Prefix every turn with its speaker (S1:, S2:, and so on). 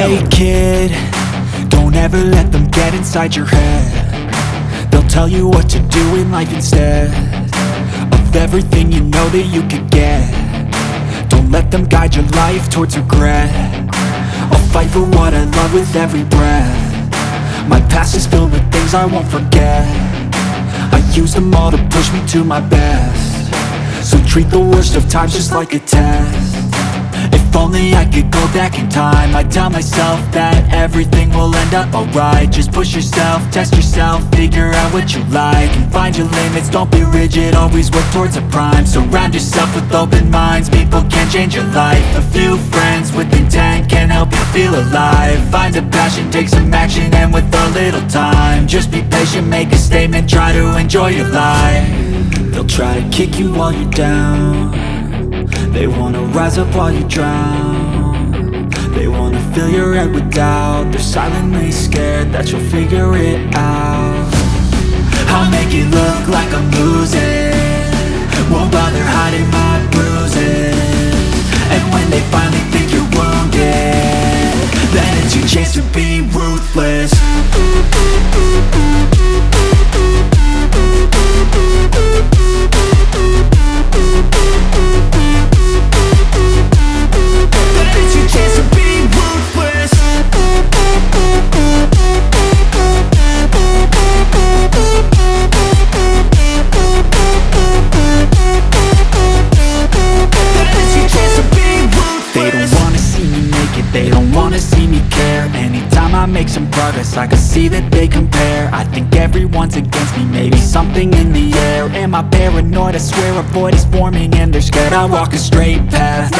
S1: Hey kid, don't ever let them get inside your head. They'll tell you what to do in life instead of everything you know that you could get. Don't let them guide your life towards regret. I'll fight for what I love with every breath. My past is filled with things I won't forget. I use them all to push me to my best. So treat the worst of times just like a test. If only I could go back in time, I'd tell myself that everything will end up alright. Just push yourself, test yourself, figure out what you like, and find your limits, don't be rigid, always work towards a prime. Surround yourself with open minds, people can change your life. A few friends with intent can help you feel alive. Find a passion, take some action, and with a little time, just be patient, make a statement, try to enjoy your life. They'll try to kick you while you're down. They wanna rise up while you drown. They wanna fill your head with doubt. They're silently scared that you'll figure it out. I'll make it look like I'm losing, won't bother hiding my bruises. And when they finally think you're wounded, then it's your chance to be ruthless. They don't wanna see me care. Anytime I make some progress, I can see that they compare. I think everyone's against me, maybe something in the air. Am I paranoid? I swear a void is forming and they're scared I walk a straight path.